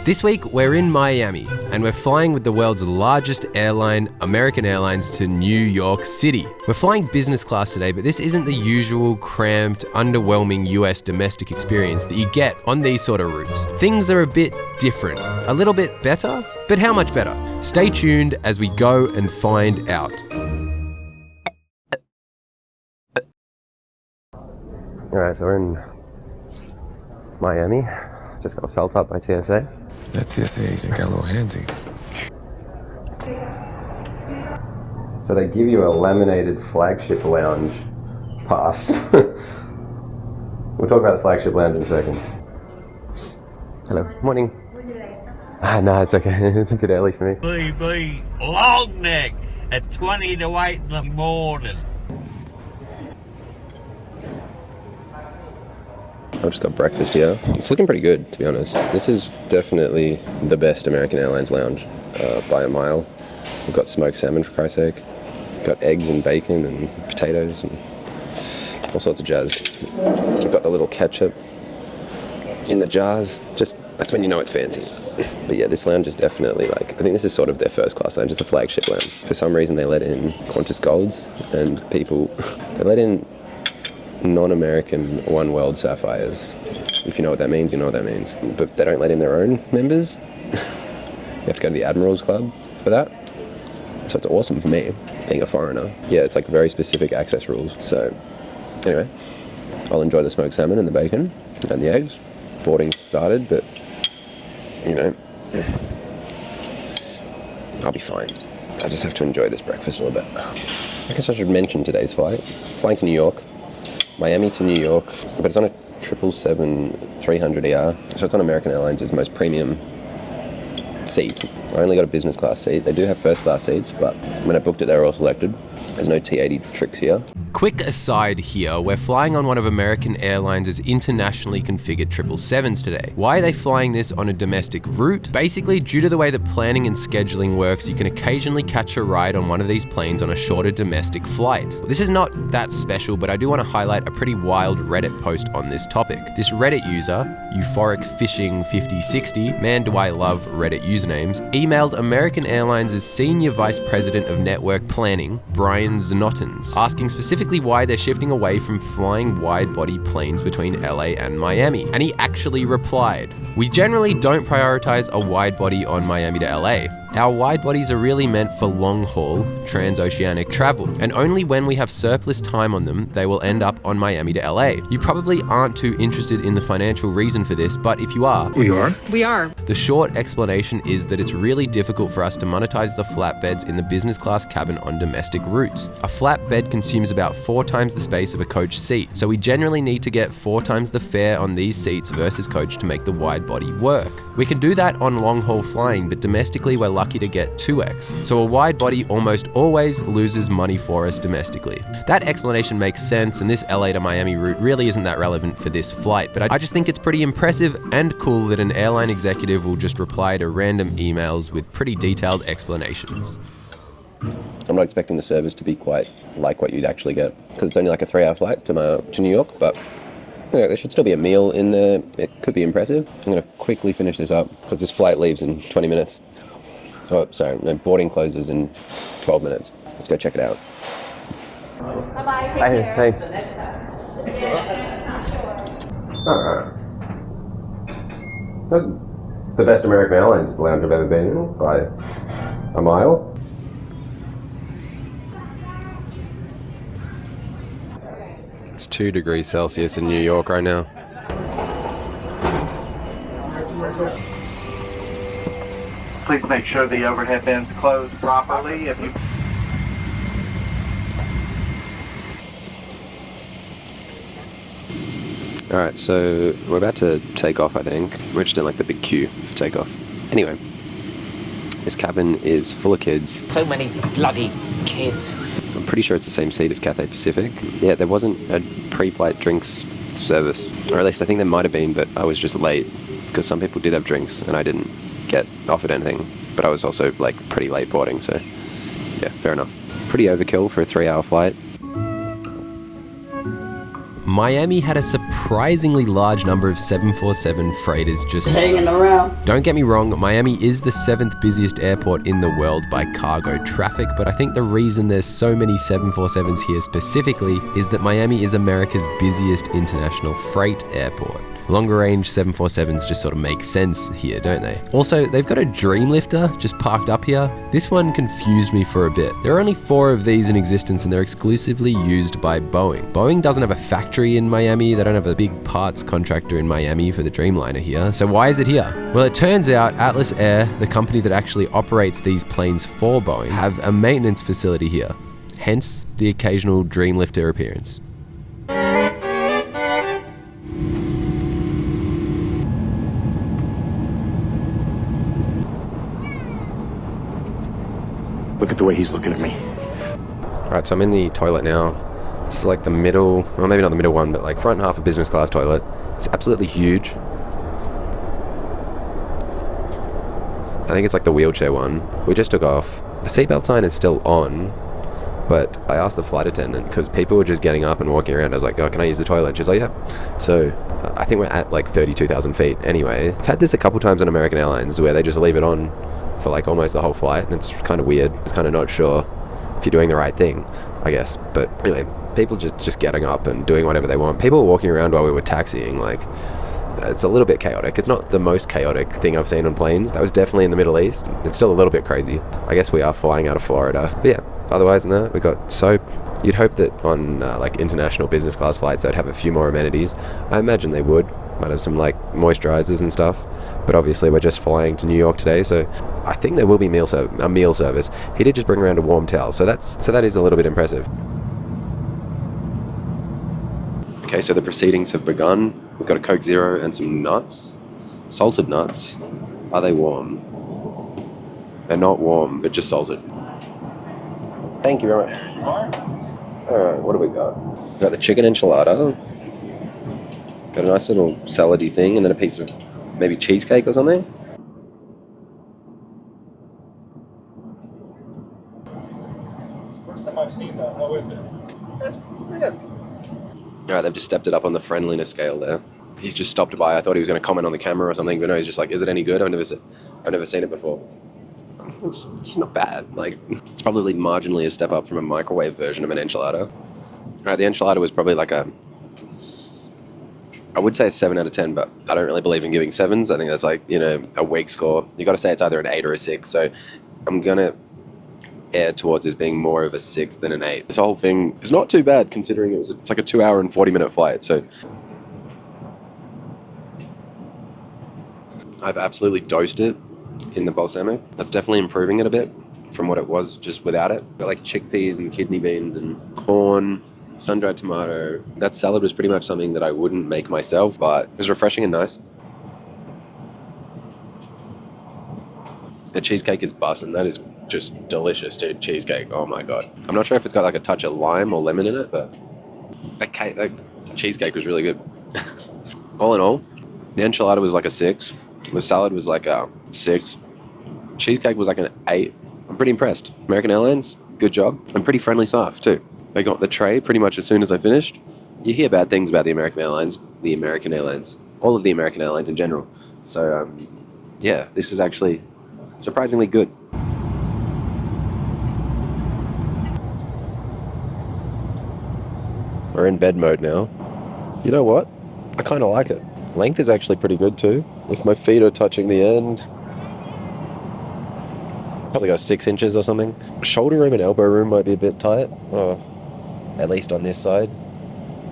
This week, we're in Miami, and we're flying with the world's largest airline, American Airlines, to New York City. We're flying business class today, but this isn't the usual cramped, underwhelming US domestic experience that you get on these sort of routes. Things are a bit different, a little bit better, but how much better? Stay tuned as we go and find out. Alright, so we're in Miami. Just got felt up by TSA. That TSA agent got a little handsy. So they give you a laminated Flagship lounge pass. We'll talk about the Flagship lounge in a second. Hello, morning. No, it's okay. It's a bit early for me. BB, long neck at 20 to 8 in the morning. I've just got breakfast here. It's looking pretty good, to be honest. This is definitely the best American Airlines lounge by a mile. We've got smoked salmon, for Christ's sake. We've got eggs and bacon and potatoes and all sorts of jazz. We've got the little ketchup in the jars. Just, that's when you know it's fancy. But yeah, this lounge is definitely I think this is sort of their first class lounge. It's a Flagship lounge. For some reason they let in Qantas Golds and they let in non-American One World Sapphires. If you know what that means, you know what that means. But they don't let in their own members. You have to go to the Admirals Club for that. So it's awesome for me, being a foreigner. Yeah, it's very specific access rules. So anyway, I'll enjoy the smoked salmon and the bacon and the eggs. Boarding's started, but I'll be fine. I just have to enjoy this breakfast a little bit. I guess I should mention today's flight. Flying to New York. Miami to New York, but it's on a 777-300ER, so it's on American Airlines' most premium seat. I only got a business class seat. They do have first class seats, but when I booked it, they were all selected. There's no T80 tricks here. Quick aside here, we're flying on one of American Airlines' internationally configured 777s today. Why are they flying this on a domestic route? Basically, due to the way that planning and scheduling works, you can occasionally catch a ride on one of these planes on a shorter domestic flight. This is not that special, but I do want to highlight a pretty wild Reddit post on this topic. This Reddit user, Euphoric Fishing 5060, man do I love Reddit usernames, emailed American Airlines' Senior Vice President of Network Planning, Brian Znotins, asking specifically why they're shifting away from flying wide-body planes between LA and Miami. And he actually replied, "We generally don't prioritize a wide-body on Miami to LA. Our wide bodies are really meant for long-haul, transoceanic travel, and only when we have surplus time on them, they will end up on Miami to LA. You probably aren't too interested in the financial reason for this, but if you are... We are? We are. The short explanation is that it's really difficult for us to monetize the flatbeds in the business class cabin on domestic routes. A flatbed consumes about 4 times the space of a coach seat, so we generally need to get 4 times the fare on these seats versus coach to make the wide body work. We can do that on long-haul flying, but domestically we're lucky to get 2x. So a wide body almost always loses money for us domestically." That explanation makes sense, and this LA to Miami route really isn't that relevant for this flight, but I just think it's pretty impressive and cool that an airline executive will just reply to random emails with pretty detailed explanations. I'm not expecting the service to be quite like what you'd actually get, because it's only a 3-hour flight to New York, but there should still be a meal in there. It could be impressive. I'm going to quickly finish this up because this flight leaves in 20 minutes. Oh, sorry, no, boarding closes in 12 minutes. Let's go check it out. Bye-bye, take care. Thanks. Alright. That's the best American Airlines lounge I've ever been in by a mile. It's 2 degrees Celsius in New York right now. Please make sure the overhead bins close properly. Alright, so we're about to take off, I think. We're just in the big queue for takeoff. Anyway, this cabin is full of kids. So many bloody kids. I'm pretty sure it's the same seat as Cathay Pacific. Yeah, there wasn't a pre-flight drinks service. Or at least I think there might have been, but I was just late. Because some people did have drinks and I didn't get offered anything. But I was also pretty late boarding, so yeah, fair enough. Pretty overkill for a 3-hour flight. Miami had a surprisingly large number of 747 freighters just hanging around. Don't get me wrong, Miami is the 7th busiest airport in the world by cargo traffic, but I think the reason there's so many 747s here specifically is that Miami is America's busiest international freight airport. Longer range 747s just sort of make sense here, don't they? Also, they've got a Dreamlifter just parked up here. This one confused me for a bit. There are only 4 of these in existence and they're exclusively used by Boeing. Boeing doesn't have a factory in Miami. They don't have a big parts contractor in Miami for the Dreamliner here. So why is it here? Well, it turns out Atlas Air, the company that actually operates these planes for Boeing, have a maintenance facility here. Hence the occasional Dreamlifter appearance. Look at the way he's looking at me. Alright, so I'm in the toilet now. This is like the middle, well maybe not the middle one, but like front half of business class toilet. It's absolutely huge. I think it's like the wheelchair one. We just took off. The seatbelt sign is still on, but I asked the flight attendant because people were just getting up and walking around. I was like, oh, can I use the toilet? She's like, yeah. So I think we're at like 32,000 feet. Anyway, I've had this a couple times on American Airlines where they just leave it on for like almost the whole flight, and it's kind of weird. It's kind of not sure if you're doing the right thing, I guess. But anyway, people just getting up and doing whatever they want. People were walking around while we were taxiing. Like, it's a little bit chaotic. It's not the most chaotic thing I've seen on planes. That was definitely in the Middle East. It's still a little bit crazy. I guess we are flying out of Florida. But yeah, otherwise than that, we got soap. You'd hope that on like international business class flights they'd have a few more amenities. I imagine they would. Might have some like moisturizers and stuff, but obviously we're just flying to New York today, so I think there will be a meal service. He did just bring around a warm towel, so that is a little bit impressive. Okay, so the proceedings have begun. We've got a Coke Zero and some nuts, salted nuts. Are they warm? They're not warm, but just salted. Thank you very much. All right, what do we got? We got the chicken enchilada. Got a nice little salady thing, and then a piece of maybe cheesecake or something. First time I've seen that. How is it? Pretty good. Alright, they've just stepped it up on the friendliness scale there. He's just stopped by. I thought he was going to comment on the camera or something, but no, he's just like, is it any good? I've never seen it before. It's not bad. Like, it's probably marginally a step up from a microwave version of an enchilada. Alright, the enchilada was probably like I would say a 7 out of 10, but I don't really believe in giving 7s. I think that's like, a weak score. You got to say it's either an 8 or a 6. So I'm going to err towards as being more of a 6 than an 8. This whole thing is not too bad considering it's like a 2-hour and 40-minute flight. So I've absolutely dosed it in the balsamic. That's definitely improving it a bit from what it was just without it. Got like chickpeas and kidney beans and corn, sun-dried tomato. That salad was pretty much something that I wouldn't make myself, but it was refreshing and nice. The cheesecake is bussin'. That is just delicious, dude. Cheesecake, oh my god. I'm not sure if it's got like a touch of lime or lemon in it, but that cheesecake was really good. All in all, the enchilada was like a 6. The salad was like a 6. Cheesecake was like an 8. I'm pretty impressed. American Airlines, good job. And pretty friendly staff too. They got the tray pretty much as soon as I finished. You hear bad things about the American Airlines, all of the American Airlines in general. So, yeah, this is actually surprisingly good. We're in bed mode now. You know what? I kind of like it. Length is actually pretty good too. If my feet are touching the end, probably got 6 inches or something. Shoulder room and elbow room might be a bit tight. At least on this side,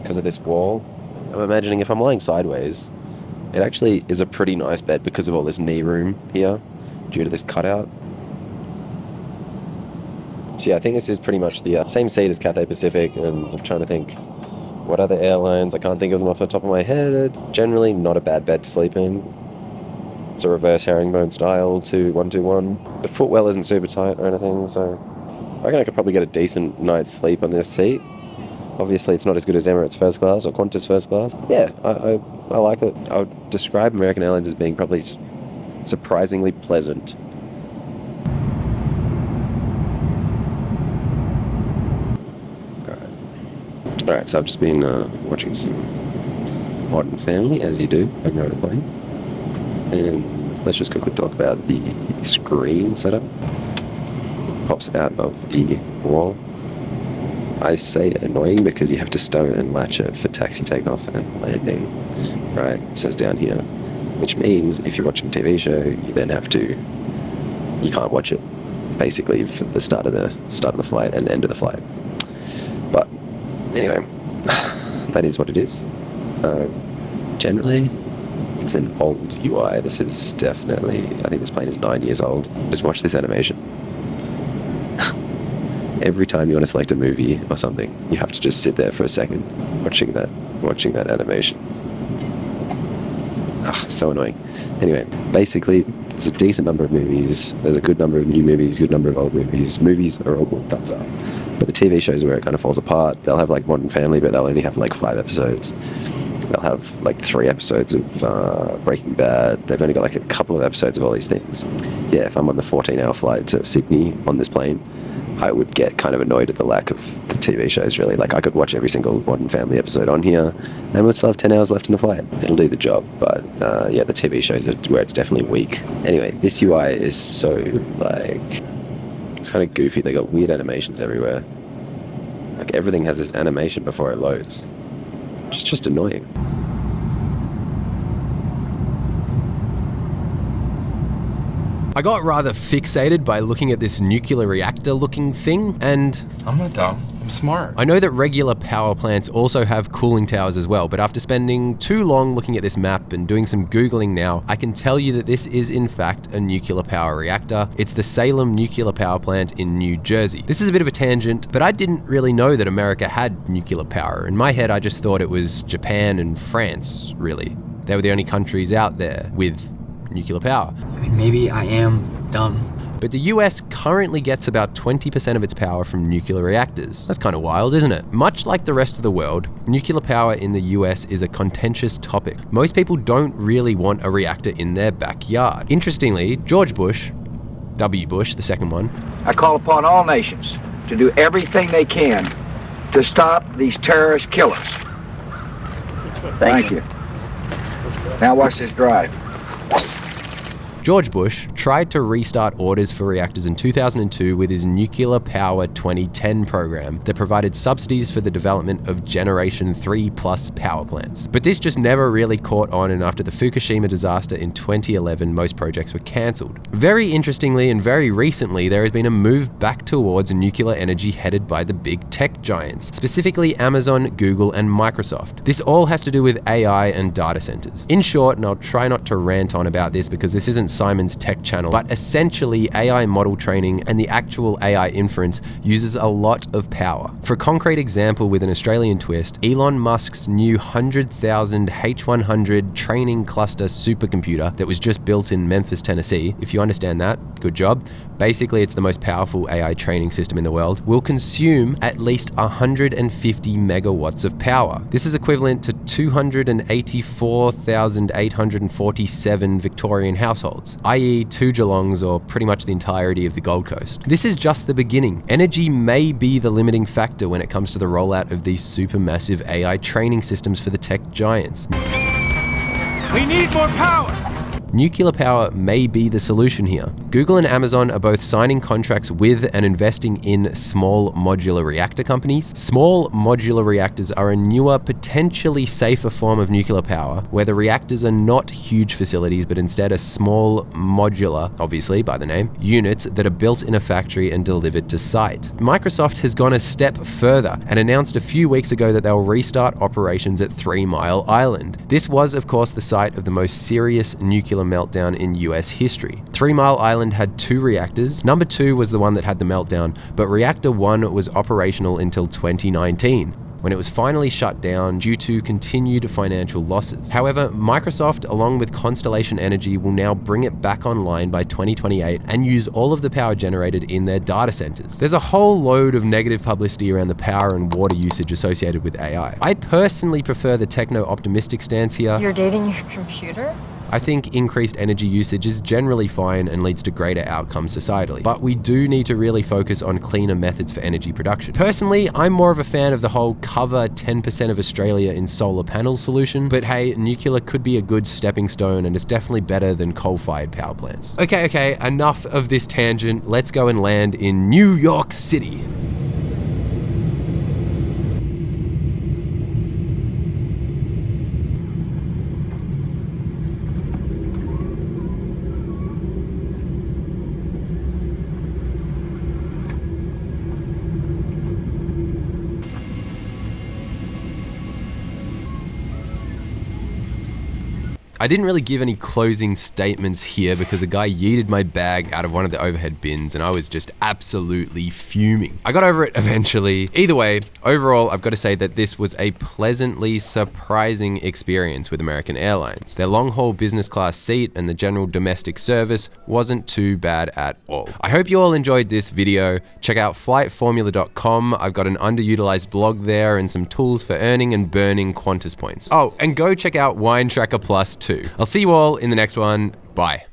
because of this wall. I'm imagining if I'm lying sideways, it actually is a pretty nice bed because of all this knee room here, due to this cutout. So yeah, I think this is pretty much the same seat as Cathay Pacific, and I'm trying to think what other airlines, I can't think of them off the top of my head. Generally not a bad bed to sleep in. It's a reverse herringbone style to 121. The footwell isn't super tight or anything, so I reckon I could probably get a decent night's sleep on this seat. Obviously, it's not as good as Emirates First Class or Qantas First Class. Yeah, I like it. I would describe American Airlines as being probably surprisingly pleasant. Alright, Alright, so I've just been watching some Modern Family, as you do when you're on a plane. And let's just quickly talk about the screen setup. Pops out of the wall. I say annoying because you have to stow and latch it for taxi takeoff and landing. Right, it says down here. Which means if you're watching a TV show, you then have to... You can't watch it, basically, for the start of the flight and end of the flight. But anyway, that is what it is. Generally, it's an old UI. This is definitely, I think this plane is 9 years old. Just watch this animation. Every time you want to select a movie or something, you have to just sit there for a second watching that animation. So annoying. Anyway, basically, there's a decent number of movies. There's a good number of new movies, good number of old movies. Movies are all good, thumbs up. But the TV shows where it kind of falls apart, they'll have like Modern Family, but they'll only have like 5 episodes. They'll have like 3 episodes of Breaking Bad. They've only got like a couple of episodes of all these things. Yeah, if I'm on the 14-hour flight to Sydney on this plane, I would get kind of annoyed at the lack of the TV shows, really. Like, I could watch every single Modern Family episode on here, and we'll still have 10 hours left in the flight. It'll do the job, but yeah, the TV shows are where it's definitely weak. Anyway, this UI is so, like, it's kind of goofy. They got weird animations everywhere. Like, everything has this animation before it loads. It's just annoying. I got rather fixated by looking at this nuclear reactor looking thing, and I'm not dumb, I'm smart. I know that regular power plants also have cooling towers as well, but after spending too long looking at this map and doing some Googling now, I can tell you that this is in fact a nuclear power reactor. It's the Salem nuclear power plant in New Jersey. This is a bit of a tangent, but I didn't really know that America had nuclear power. In my head, I just thought it was Japan and France, really. They were the only countries out there with nuclear power. I mean, maybe I am dumb. But the US currently gets about 20% of its power from nuclear reactors. That's kind of wild, isn't it? Much like the rest of the world, nuclear power in the US is a contentious topic. Most people don't really want a reactor in their backyard. Interestingly, George Bush, W. Bush, the second one, I call upon all nations to do everything they can to stop these terrorist killers. Thank you. Now watch this drive. George Bush tried to restart orders for reactors in 2002 with his Nuclear Power 2010 program that provided subsidies for the development of Generation 3+ power plants. But this just never really caught on, and after the Fukushima disaster in 2011, most projects were cancelled. Very interestingly and very recently, there has been a move back towards nuclear energy headed by the big tech giants, specifically Amazon, Google, and Microsoft. This all has to do with AI and data centers. In short, and I'll try not to rant on about this because this isn't Simon's tech channel, but essentially AI model training and the actual AI inference uses a lot of power. For a concrete example with an Australian twist, Elon Musk's new 100,000 H100 training cluster supercomputer that was just built in Memphis, Tennessee, if you understand that, good job. Basically, it's the most powerful AI training system in the world, will consume at least 150 megawatts of power. This is equivalent to 284,847 Victorian households, i.e. 2 Geelongs or pretty much the entirety of the Gold Coast. This is just the beginning. Energy may be the limiting factor when it comes to the rollout of these supermassive AI training systems for the tech giants. We need more power! Nuclear power may be the solution here. Google and Amazon are both signing contracts with and investing in small modular reactor companies. Small modular reactors are a newer, potentially safer form of nuclear power, where the reactors are not huge facilities, but instead are small modular, obviously by the name, units that are built in a factory and delivered to site. Microsoft has gone a step further and announced a few weeks ago that they'll restart operations at 3 Mile Island. This was, of course, the site of the most serious nuclear meltdown in US history. 3 Mile Island had 2 reactors. Number 2 was the one that had the meltdown, but reactor 1 was operational until 2019, when it was finally shut down due to continued financial losses. However, Microsoft, along with Constellation Energy, will now bring it back online by 2028 and use all of the power generated in their data centers. There's a whole load of negative publicity around the power and water usage associated with AI. I personally prefer the techno-optimistic stance here. You're dating your computer? I think increased energy usage is generally fine and leads to greater outcomes societally, but we do need to really focus on cleaner methods for energy production. Personally, I'm more of a fan of the whole cover 10% of Australia in solar panels solution, but hey, nuclear could be a good stepping stone and it's definitely better than coal-fired power plants. Okay, enough of this tangent. Let's go and land in New York City. I didn't really give any closing statements here because a guy yeeted my bag out of one of the overhead bins and I was just absolutely fuming. I got over it eventually. Either way, overall, I've got to say that this was a pleasantly surprising experience with American Airlines. Their long-haul business class seat and the general domestic service wasn't too bad at all. I hope you all enjoyed this video. Check out flightformula.com. I've got an underutilized blog there and some tools for earning and burning Qantas points. Oh, and go check out Wine Tracker Plus too. I'll see you all in the next one. Bye.